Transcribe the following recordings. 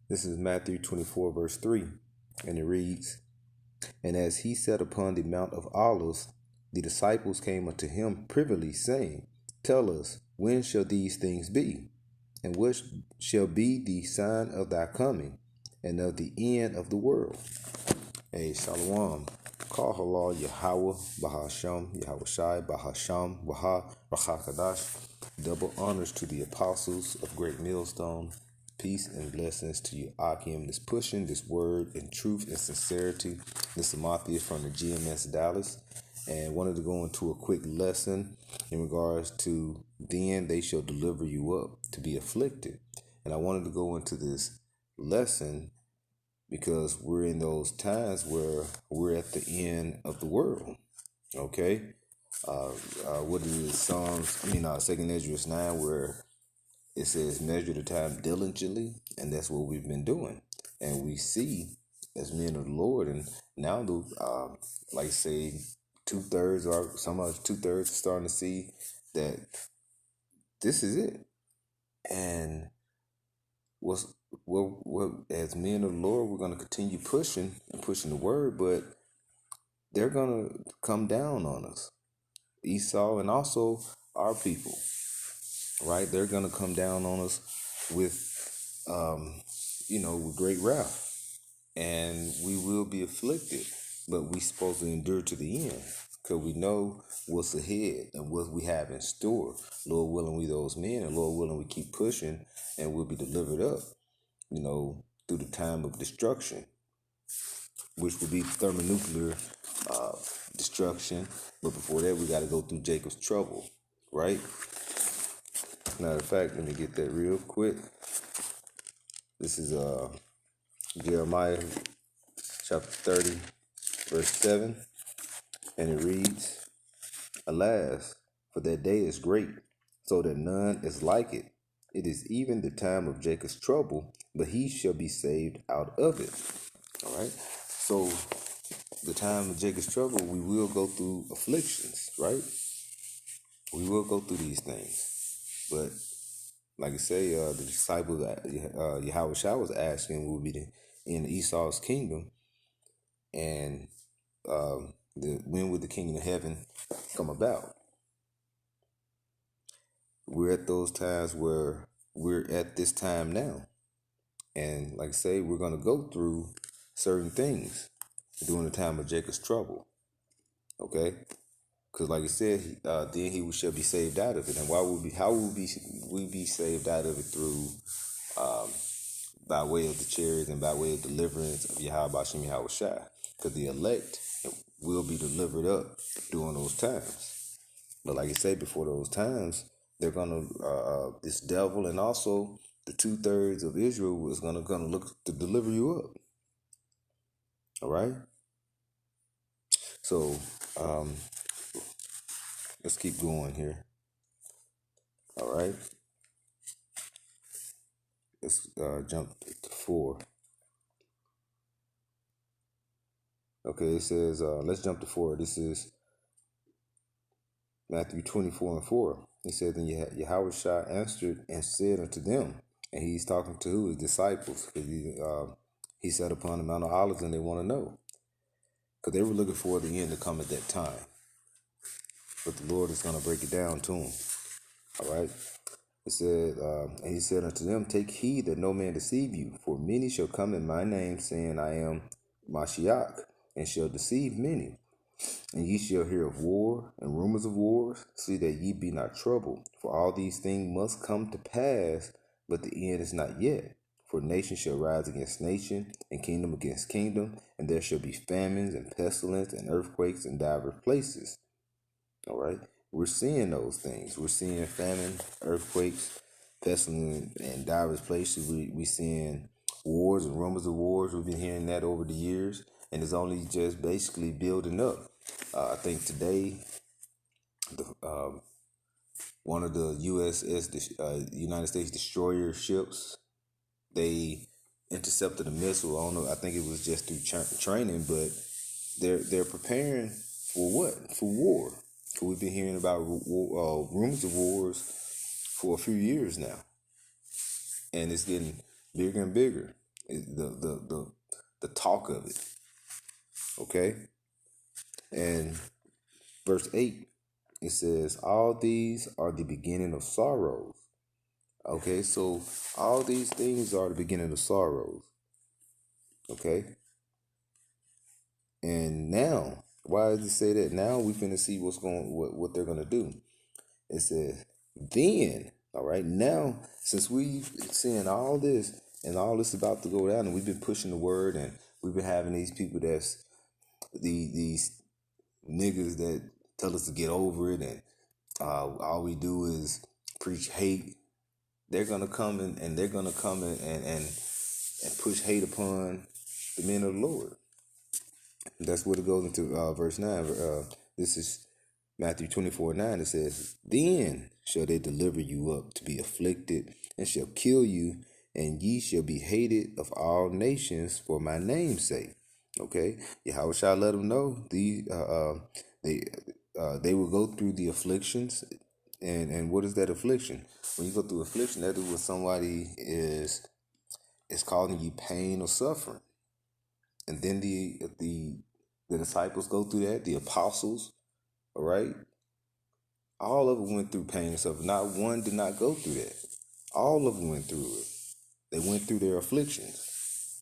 This is Matthew 24, verse 3, and it reads, And as he sat upon the Mount of Olives, the disciples came unto him privily, saying, Tell us, when shall these things be? And what shall be the sign of thy coming, and of the end of the world? Hey, Shalom. Call halal Yahweh, Bahasham, Yahweh Shai, Bahasham, Waha, Rachakadash. Double honors to the apostles of Great Millstone. Peace and blessings to you, Akim, that's pushing this word in truth and sincerity. This is Matthias from the GMS Dallas, and wanted to go into a quick lesson in regards to then they shall deliver you up to be afflicted. And I wanted to go into this lesson because we're in those times where we're at the end of the world. Okay, what is Psalms? Second Ezra 9, where it says, "Measure the time diligently," and that's what we've been doing. And we see as men of the Lord, and now the like say 2/3 or some of 2/3 are starting to see that this is it. And what's what as men of the Lord, we're going to continue pushing and pushing the word, but they're going to come down on us, Esau, and also our people, right? They're going to come down on us with, with great wrath, and we will be afflicted, but we supposed to endure to the end, because we know what's ahead and what we have in store. Lord willing, we those men, and Lord willing, we keep pushing, and we'll be delivered up, through the time of destruction, which will be thermonuclear destruction. But before that, we got to go through Jacob's trouble, right? Matter of fact, let me get that real quick. This is Jeremiah chapter 30, verse 7, and it reads, Alas, for that day is great, so that none is like it. It is even the time of Jacob's trouble, but he shall be saved out of it. All right? So, the time of Jacob's trouble, we will go through afflictions, right? We will go through these things. But, like I say, the disciples, Yahweh Shai was asking, will be in Esau's kingdom, and when would the kingdom of heaven come about? We're at those times where we're at this time now. And like I say, we're going to go through certain things during the time of Jacob's trouble. Okay? Because like I said, then he shall be saved out of it. And how would we be saved out of it? Through by way of the chariots and by way of deliverance of Yahweh Bashem Yahweh Shai. Because the elect will be delivered up during those times. But like I said, before those times, they're gonna this devil and also the 2/3 of Israel is gonna look to deliver you up. All right. So let's keep going here. All right. Let's jump to 4. Okay, it says let's jump to 4. This is Matthew 24 and 4. It says, then Yahweh Shai answered and said unto them, and he's talking to who? His disciples. He sat upon the Mount of Olives, and they want to know, because they were looking for the end to come at that time. But the Lord is going to break it down to them. All right. It said, and he said unto them, Take heed that no man deceive you, for many shall come in my name, saying, I am Mashiach, and shall deceive many. And ye shall hear of war and rumors of wars. See that ye be not troubled, for all these things must come to pass, but the end is not yet. For nation shall rise against nation, and kingdom against kingdom, and there shall be famines and pestilence and earthquakes in divers places. All right, we're seeing those things. We're seeing famine, earthquakes, pestilence, and divers places. We seeing wars and rumors of wars. We've been hearing that over the years, and it's only just basically building up. I think today, one of the United States destroyer ships, they intercepted a missile. I don't know. I think it was just through training, but they're preparing for what? For war. We've been hearing about rumors of wars for a few years now, and it's getting bigger and bigger. The talk of it. Okay, and verse 8, it says, all these are the beginning of sorrows. Okay, so all these things are the beginning of sorrows. Okay, and now, why does it say that? Now we finna see what they're gonna do. It says, then, all right, now since we've seen all this and all this about to go down, and we've been pushing the word, and we've been having these people that's these niggas that tell us to get over it, and all we do is preach hate. They're gonna come and they're gonna come and push hate upon the men of the Lord. That's what it goes into verse 9. This is Matthew 24:9. It says, then shall they deliver you up to be afflicted, and shall kill you, and ye shall be hated of all nations for my name's sake. Okay, how shall I let them know? They will go through the afflictions, and what is that affliction? When you go through affliction, that is when somebody is causing you pain or suffering, and then the disciples go through that. The apostles, all right, all of them went through pain and suffering. Not one did not go through that. All of them went through it. They went through their afflictions.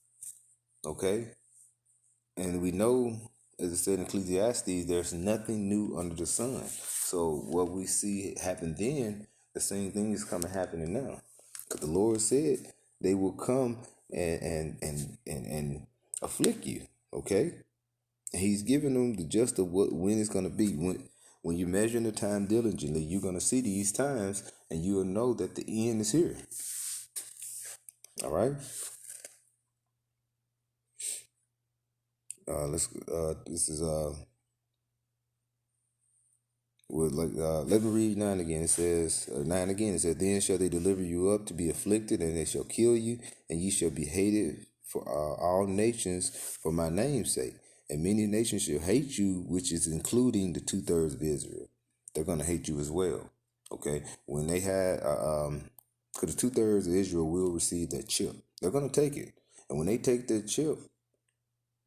Okay? And we know, as it said in Ecclesiastes, there's nothing new under the sun. So what we see happen then, the same thing is coming happening now. Because the Lord said they will come and afflict you. Okay? And He's giving them the just of when it's going to be. When you're measuring the time diligently, you're going to see these times, and you'll know that the end is here. All right? This is let me read 9 again. It says 9 again. It says, then shall they deliver you up to be afflicted, and they shall kill you, and ye shall be hated for all nations for my name's sake. And many nations shall hate you, which is including the 2/3 of Israel. They're gonna hate you as well. Okay, when they had because the 2/3 of Israel will receive that chip. They're gonna take it, and when they take that chip,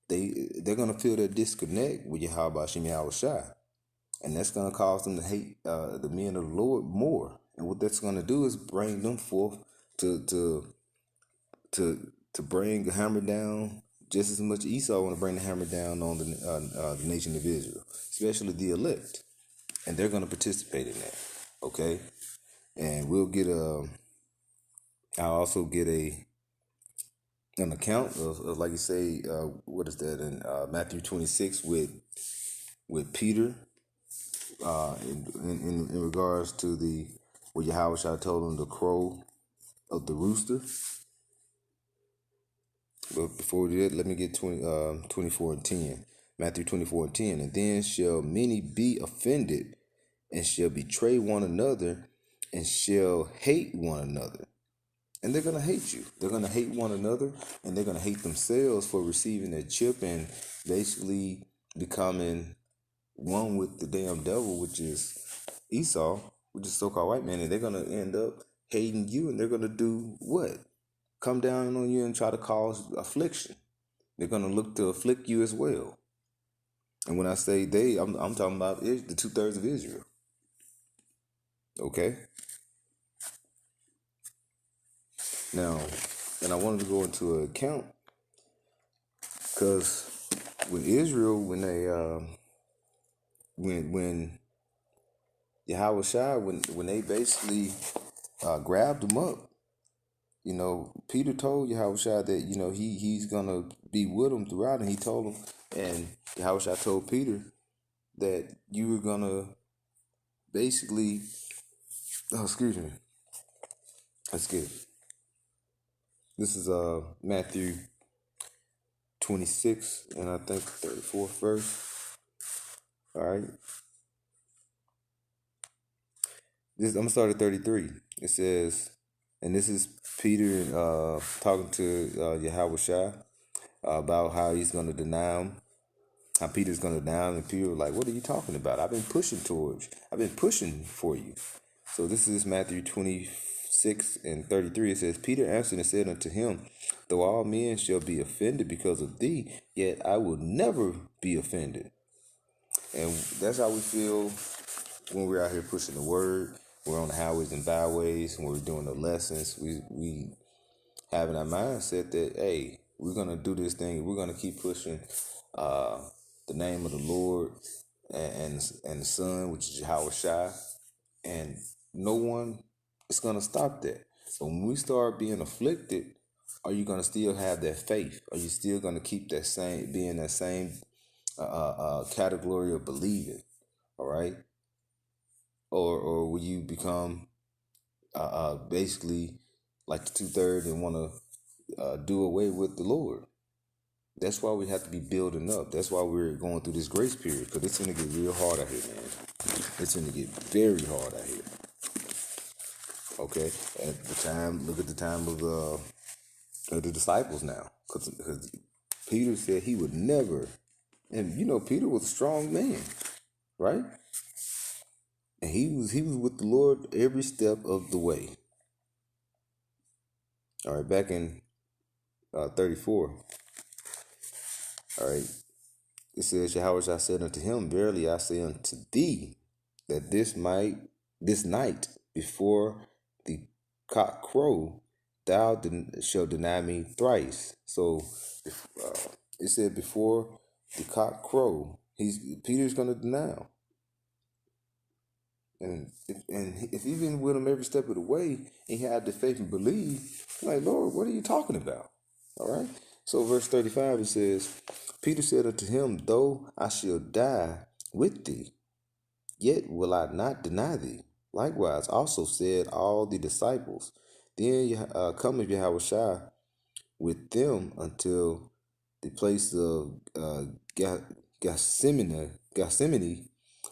they're gonna feel that disconnect with Yahweh Shem Shai. And that's going to cause them to hate the men of the Lord more. And what that's going to do is bring them forth to bring the hammer down just as much. Esau want to bring the hammer down on the nation of Israel, especially the elect, and they're going to participate in that. Okay, and we'll get I'll also get an account of like you say, what is that in Matthew 26 with Peter. In regards to where Yahweh Shai told him the crow of the rooster. But before we do that, let me get 24:10. Matthew 24:10. And then shall many be offended, and shall betray one another, and shall hate one another. And they're going to hate you. They're going to hate one another, and they're going to hate themselves for receiving their chip and basically becoming one with the damn devil, which is Esau, which is so-called white man, and they're going to end up hating you, and they're going to do what? Come down on you and try to cause affliction. They're going to look to afflict you as well. And when I say they, I'm talking about the 2/3 of Israel. Okay? Now, and I wanted to go into an account, because with Israel, when they, when Yahweh Shai, when they basically grabbed him up, Peter told Yahweh Shai that, he's going to be with him throughout, and he told him, and Yahweh Shai told Peter that you were going to basically, excuse me, let's get it. This is Matthew 26, and I think 34th verse. All right. I'm going to start at 33. It says, and this is Peter talking to Yahweh Shai about how he's going to deny him, how Peter's going to deny him. And Peter was like, what are you talking about? I've been pushing for you. So this is Matthew 26, 6 and 33, it says, Peter answered and said unto him, though all men shall be offended because of thee, yet I will never be offended. And that's how we feel when we're out here pushing the word. We're on the highways and byways, when we're doing the lessons. We having our mindset that, hey, we're going to do this thing. We're going to keep pushing the name of the Lord and the Son, which is Yahweh Shai. And no one is going to stop that. So when we start being afflicted, are you going to still have that faith? Are you still going to keep that same, being that same category of believing? All right. Or will you become basically like the 2/3 and want to do away with the Lord? That's why we have to be building up. That's why we're going through this grace period, because it's going to get real hard out here, man. It's going to get very hard out here. Okay, at the time, look at the time of the disciples now, because Peter said he would never, and Peter was a strong man, right? And he was with the Lord every step of the way. All right, back in 34. All right, it says, Yahweh said unto him, verily I say unto thee, that this night before the cock crow, thou shalt deny me thrice. So it said before the cock crow, Peter's gonna deny him. And if he been with him every step of the way, and he had the faith and believe, like, Lord, what are you talking about? All right. So verse 35, it says, Peter said unto him, though I shall die with thee, yet will I not deny thee. Likewise also said all the disciples. Then cometh Yahweh Shai with them until the place of Gethsemane,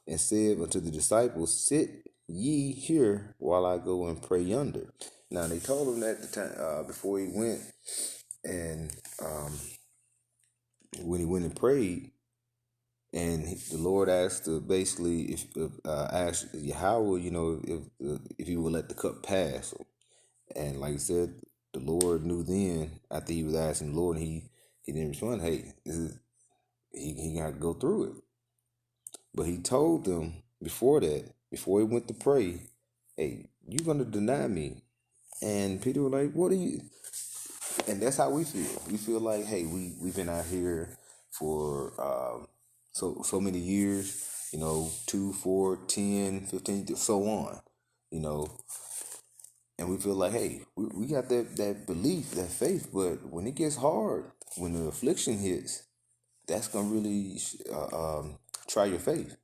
and said unto the disciples, sit ye here while I go and pray yonder. Now they told him that the time before he went, and when he went and prayed, and the Lord asked to basically ask Yahweh, if he would let the cup pass. And like I said, the Lord knew then, after he was asking the Lord, and he didn't respond, hey, he got to go through it. But he told them before he went to pray, hey, you're going to deny me. And Peter was like, what are you? And that's how we feel. We feel like, hey, we've been out here for so many years, 2, 4, 10, 15, so on, and we feel like, hey, we got that belief, that faith, but when it gets hard, when the affliction hits, that's going to really try your faith.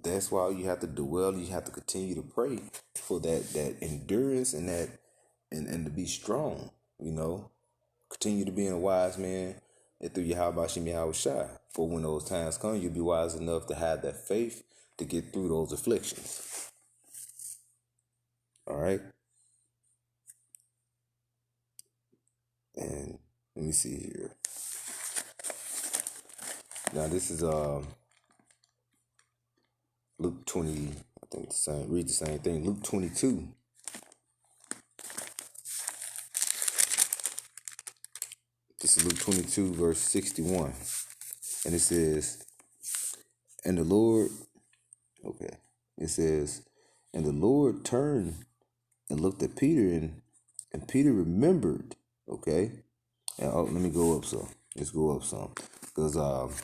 That's why you have to dwell, you have to continue to pray for that endurance and and to be strong, Continue to be a wise man, and through Yahweh Shai. For when those times come, you'll be wise enough to have that faith to get through those afflictions. All right? And let me see here. Now this is Luke 20, I think read the same thing. Luke 22. This is Luke 22, verse 61. And it says, and the Lord, okay, it says, and the Lord turned and looked at Peter, and Peter remembered, okay? And let me go up some. Let's go up some. Because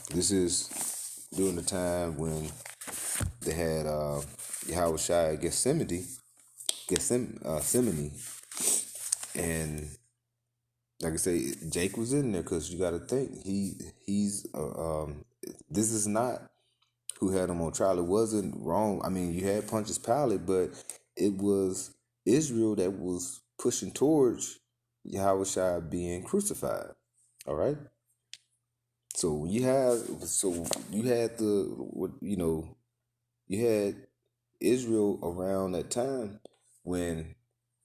this is during the time when they had Yahweh Shai at Gethsemane, and like I say, Jake was in there, because you got to think he's this is not who had him on trial. It wasn't wrong. I mean, you had Pontius Pilate, but it was Israel that was pushing towards Yahweh Shai being crucified. All right. So you had you had Israel around that time when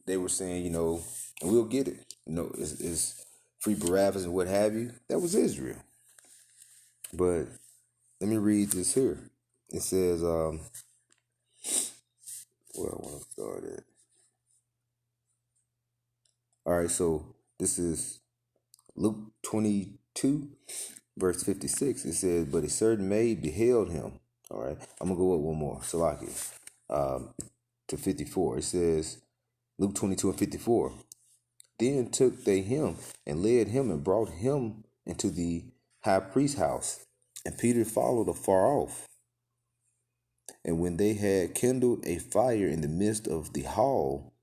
they were saying, and we'll get it, is free Barabbas and what have you. That was Israel. But let me read this here. It says, where I want to start at. All right, so this is Luke 22, verse 56. It says, "But a certain maid beheld him." All right, I'm going to go up one more. Salaki. To 54. It says, Luke 22 and 54. "Then took they him and led him and brought him into the high priest's house. And Peter followed afar off. And when they had kindled a fire in the midst of the hall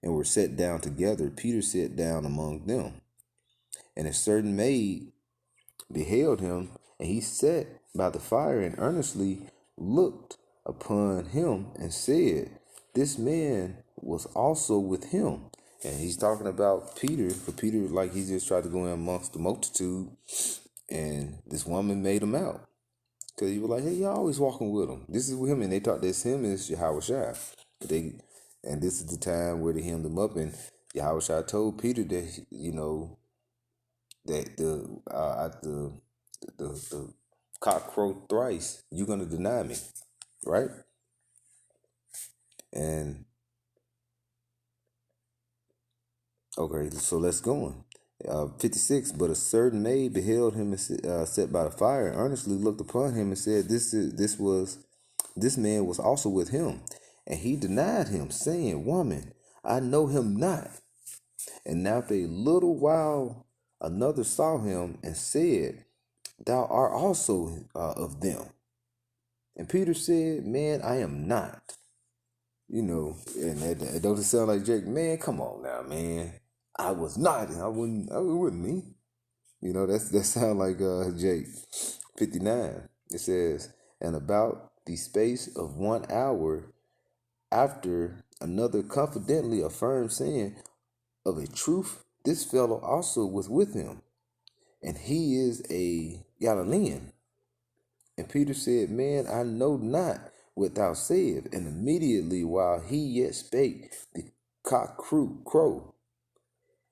and were set down together, Peter sat down among them. And a certain maid beheld him, and he sat by the fire and earnestly looked upon him and said, This man was also with him." And he's talking about Peter, for Peter, like he just tried to go in amongst the multitude, and this woman made him out. Because he was like, "Hey, y'all always walking with him. This is with him." And they thought this him is Yahweh Shai. And this is the time where they hemmed him up. And Yahweh Shai told Peter that, that the cock crow thrice, you're going to deny me. Right? And, okay, so let's go on. 56, "But a certain maid beheld him and sat by the fire and earnestly looked upon him and said, This man was also with him. And he denied him, saying, Woman, I know him not. And after a little while another saw him and said, Thou art also of them. And Peter said, Man, I am not." And that doesn't sound like Jake. Man, come on now, man. I was not. It wasn't me. That sound like Jake. 59. It says, "And about the space of 1 hour after, another confidently affirmed, saying, Of a truth, this fellow also was with him, and he is a Galilean. And Peter said, Man, I know not what thou sayest. And immediately while he yet spake, the cock crowed.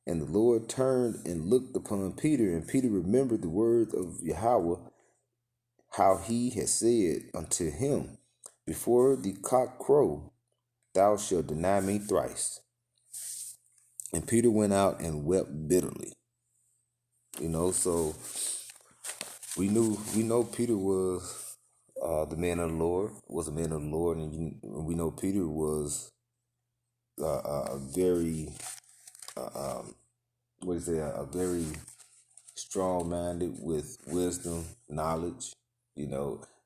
And the Lord turned and looked upon Peter, and Peter remembered the words of Yahweh, how he had said unto him, Before the cock crow, thou shalt deny me thrice. And Peter went out and wept bitterly." So we know Peter was the man of the Lord, was a man of the Lord, and we know Peter was a very, a very strong-minded with wisdom, knowledge,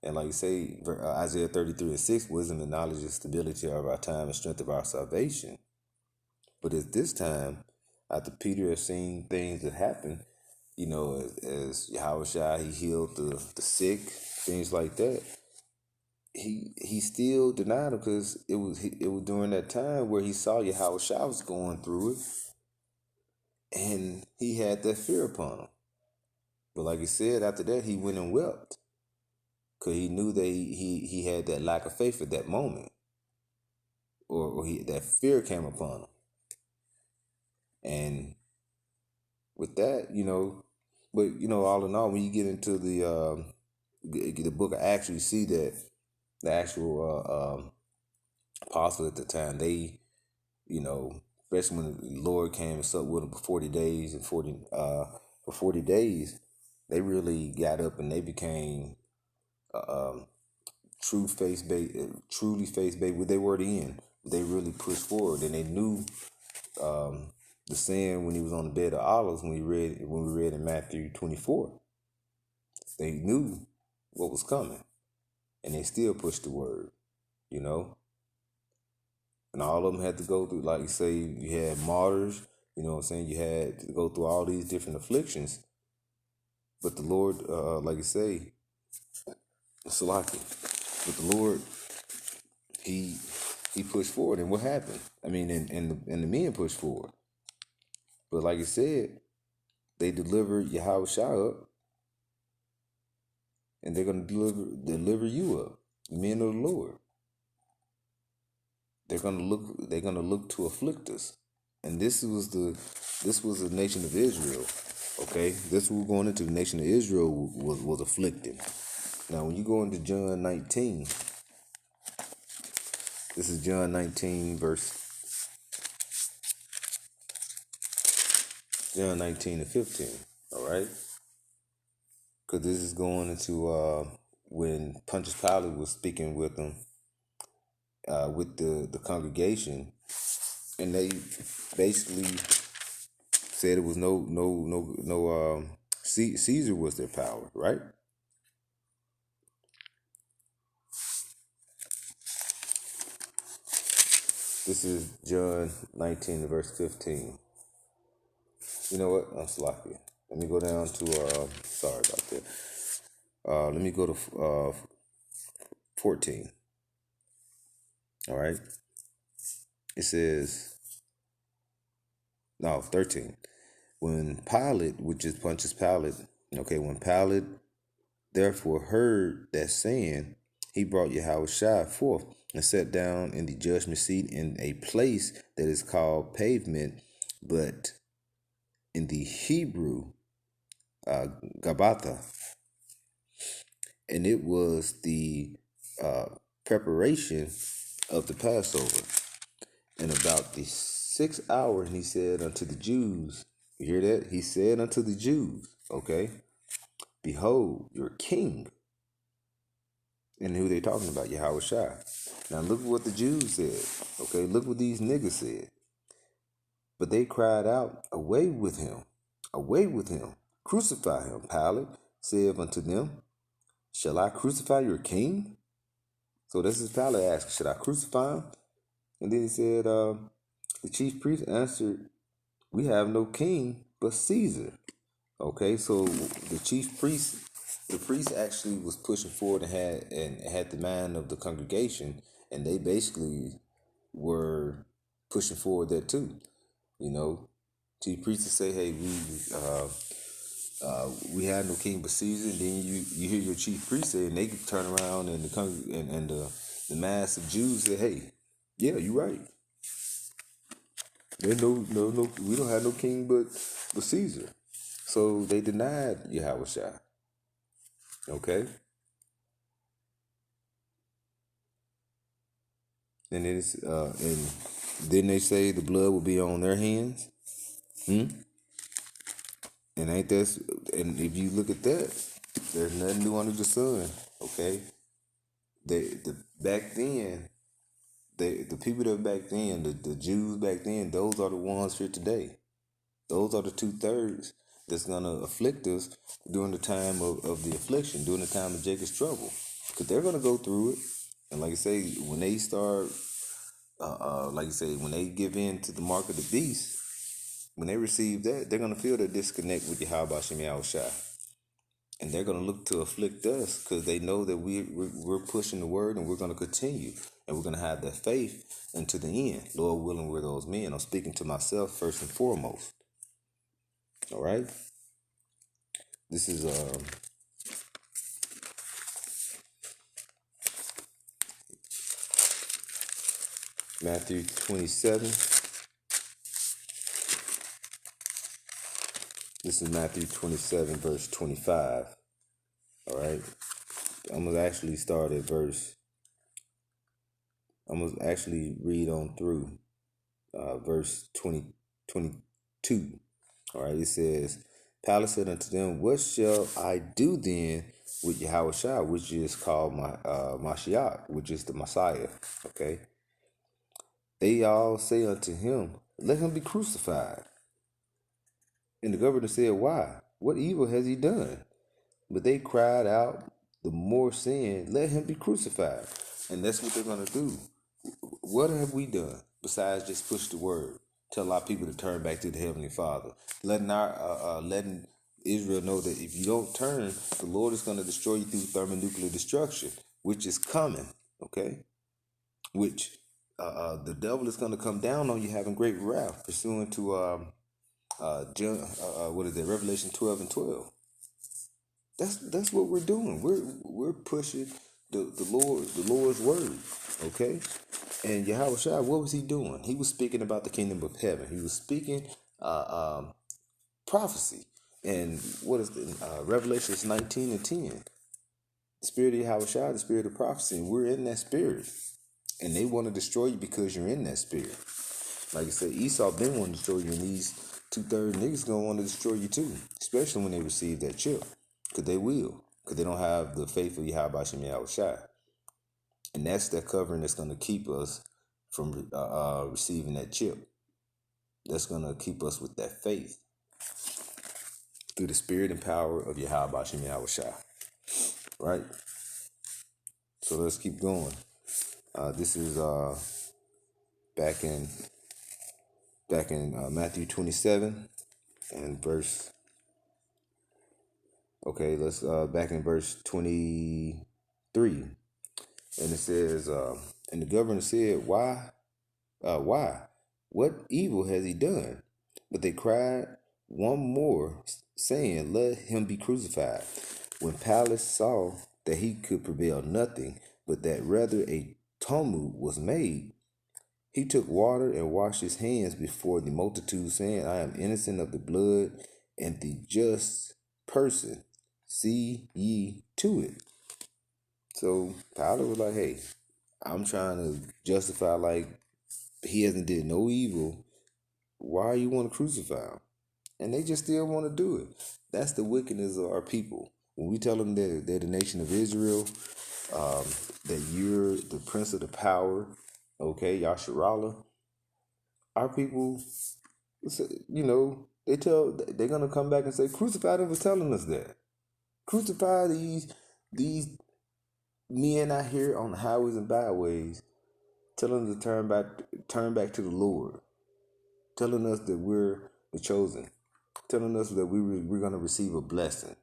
and like you say, Isaiah 33:6, "Wisdom and knowledge is stability of our time and strength of our salvation." But at this time, after Peter has seen things that happen, as Yahweh Shai, he healed the sick, things like that, he still denied him, because it was during that time where he saw Yahweh Shai was going through it, and he had that fear upon him. But like he said, after that, he went and wept, because he knew that he had that lack of faith at that moment, or that fear came upon him. And with that, but all in all, when you get into the book of Acts, you see that the actual apostles at the time, they, especially when the Lord came and supped with them for 40 days and 40 days, they really got up and they became truly faith-based. What they were in, they really pushed forward, and they knew the saying when he was on the bed of olives, when we read in Matthew 24. They knew what was coming, and they still pushed the word, And all of them had to go through, like you say, you had martyrs, you had to go through all these different afflictions. But the Lord, like you say, Salaki, but the Lord, he pushed forward. And what happened? I mean, and the men pushed forward. But like you said, they delivered Yahweh Shai up, and they're going to deliver you up, men of the Lord. They're gonna look to afflict us. And this was the nation of Israel. Okay? This was going into the nation of Israel was afflicted. Now when you go into John 19, this is John 19 verse John 19 and 15. All right? Because this is going into when Pontius Pilate was speaking with them, with the congregation, and they basically said it was Caesar was their power, right? This is John 19 verse 15. You know what? I'm sloppy. Let me go down to sorry about that. Let me go to 14. All right. It says no 13. When Pilate, which is Pontius Pilate, okay, when Pilate therefore heard that saying, he brought Yahushua forth and sat down in the judgment seat in a place that is called pavement, but in the Hebrew, Gabbatha. And it was the preparation of the Passover. And about the 6th hour, and he said unto the Jews, you hear that? He said unto the Jews, okay, behold, your king. And who they talking about? Yahushua. Now look what the Jews said. Okay, look what these niggas said. But they cried out, away with him, away with him, crucify him. Pilate said unto them, shall I crucify your king? So this is Pilate asking, should I crucify him? And then he said, the chief priest answered, we have no king but Caesar. Okay, so the chief priest, the priest actually was pushing forward and had the mind of the congregation, and they basically were pushing forward that too. You know, chief priests say, "Hey, we had no king but Caesar." And then you hear your chief priest say, and they turn around and the mass of Jews say, "Hey, yeah, you're right. There's no, we don't have no king but Caesar." So they denied Yahushua. Okay? And and didn't they say the blood will be on their hands? And ain't that, and if you look at that, there's nothing new under the sun. Okay? Back then, the people that back then, the Jews back then, those are the ones here today. Those are the 2/3 that's gonna afflict us during the time of the affliction, during the time of Jacob's trouble. Because they're gonna go through it. And like I say, when they start like you say, when they give in to the mark of the beast, when they receive that, they're going to feel the disconnect with Yahweh Shem Yahushua. And they're going to look to afflict us because they know that we're pushing the word and we're going to continue. And we're going to have that faith unto the end. Lord willing, we're those men. I'm speaking to myself first and foremost. All right? This is Matthew 27. This is Matthew 27, verse 25. All right. I'm going to actually start at I'm going to actually read on through verse 22. All right. It says, Pilate said unto them, what shall I do then with Yahushua, which is called Mashiach, which is the Messiah? Okay. They all say unto him, let him be crucified. And the governor said, why? What evil has he done? But they cried out the more, saying, let him be crucified. And that's what they're going to do. What have we done besides just push the word? Tell our people to turn back to the Heavenly Father. Letting Israel know that if you don't turn, the Lord is going to destroy you through thermonuclear destruction, which is coming, okay? Which the devil is going to come down on you having great wrath, pursuant to Revelation 12 and 12. That's what we're doing. We're pushing the Lord's word, okay? And Yahushua, what was he doing? He was speaking about the kingdom of heaven. He was speaking prophecy. And what is Revelation 19 and 10? The spirit of Yahushua, the spirit of prophecy, and we're in that spirit. And they want to destroy you because you're in that spirit. Like I said, Esau been wanting to destroy you in these 2/3 niggas gonna want to destroy you too, especially when they receive that chip, because they will, because they don't have the faith of Yahweh Shem Shai, and that's that covering that's gonna keep us from receiving that chip. That's gonna keep us with that faith through the spirit and power of Yahweh Shem Shai. Right. So let's keep going. This is back in Matthew 27 and verse. Okay, let's back in verse 23, and it says, and the governor said, "Why? Why? What evil has he done?" But they cried one more, saying, "Let him be crucified." When Pilate saw that he could prevail nothing, but that rather a tumult was made, he took water and washed his hands before the multitude, saying, "I am innocent of the blood and the just person. See ye to it." So Pilate was like, "Hey, I'm trying to justify like he hasn't did no evil. Why you want to crucify him?" And they just still want to do it. That's the wickedness of our people. When we tell them that they're the nation of Israel, that you're the prince of the power, okay, Yasharallah, our people, they're gonna come back and say, "Crucify them for telling us that. Crucify these men out here on the highways and byways, telling them to turn back to the Lord, telling us that we're the chosen, telling us that we're gonna receive a blessing."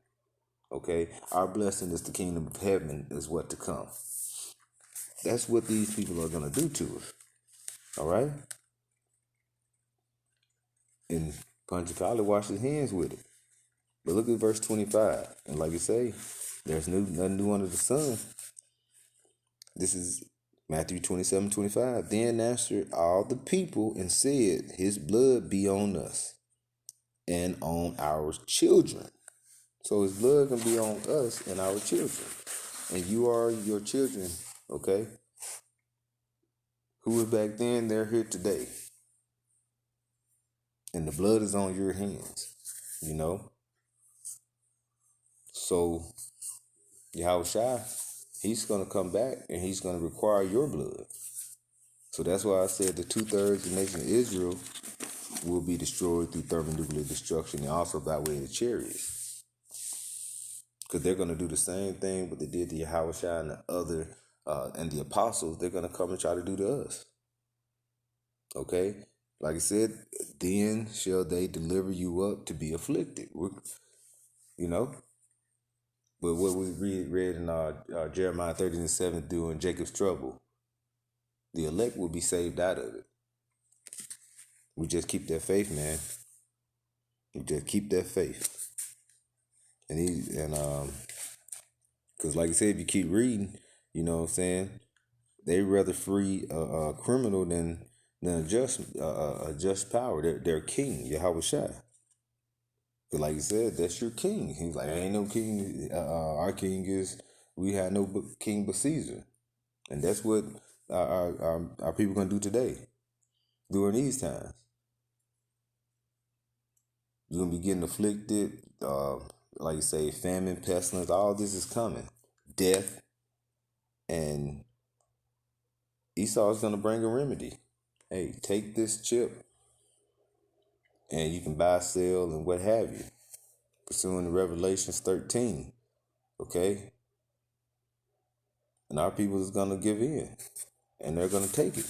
Okay, our blessing is the kingdom of heaven is what to come. That's what these people are gonna do to us. All right, and Pontius Pilate washed his hands with it. But look at verse 25, and like you say, there's nothing new under the sun. This is Matthew 27:25. Then answered all the people and said, "His blood be on us and on our children." So his blood can be on us and our children. And you are your children, okay? Who was back then, they're here today. And the blood is on your hands, So Yahweh Shai, he's going to come back and he's going to require your blood. So that's why I said the 2/3 of the nation of Israel will be destroyed through thermonuclear destruction and also by way of the chariots. Because they're going to do the same thing what they did to Yahweh Shai and the other and the apostles. They're going to come and try to do to us. Okay? Like I said, then shall they deliver you up to be afflicted. But what we read in Jeremiah 30:7, during Jacob's trouble, the elect will be saved out of it. We just keep that faith, man. We just keep that faith. Because like I said, if you keep reading, you know what I'm saying, they rather free a criminal than a just power. They're king, Yahweh Shai. Because like you said, that's your king. He's like, ain't no king. Our king is, we have no king but Caesar. And that's what our people going to do today, during these times. You're going to be getting afflicted, like you say, famine, pestilence, all this is coming. Death. And Esau is going to bring a remedy. Hey, take this chip and you can buy, sell, and what have you. Pursuing the Revelations 13. Okay? And our people is going to give in. And they're going to take it.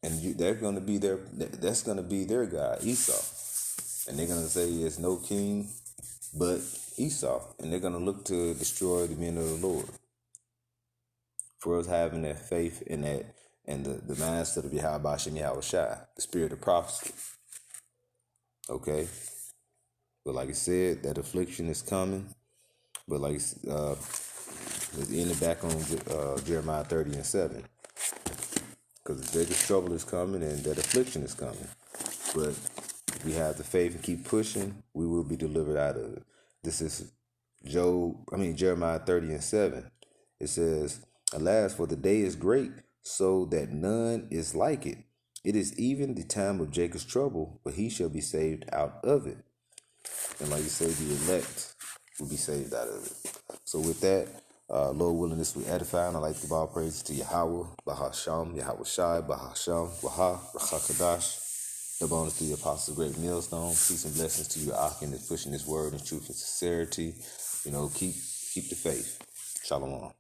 And they're going to be that's going to be their God, Esau. And they're going to say there's no king but Esau. And they're going to look to destroy the men of the Lord. For us having that faith in that, and the mindset of Yahweh Shem Yahweh Shai, the spirit of prophecy. Okay? But like I said, that affliction is coming. But like, let's end it back on Jeremiah 30:7. Because the biggest trouble is coming and that affliction is coming. But if we have the faith and keep pushing, we will be delivered out of it. This is Jeremiah 30:7. It says, "Alas, for the day is great, so that none is like it. It is even the time of Jacob's trouble, but he shall be saved out of it. And like you say, the elect will be saved out of it. So with that, Lord willing, this will edify, and I like to give all praises to Yahweh, Bahasham, Yahweh Shai, Bahasham, Waha, Rachakadash. The bonus to the Apostles' Great Millstone. Peace and blessings to you, Akin, that's pushing this word in truth and sincerity. Keep the faith. Shalom.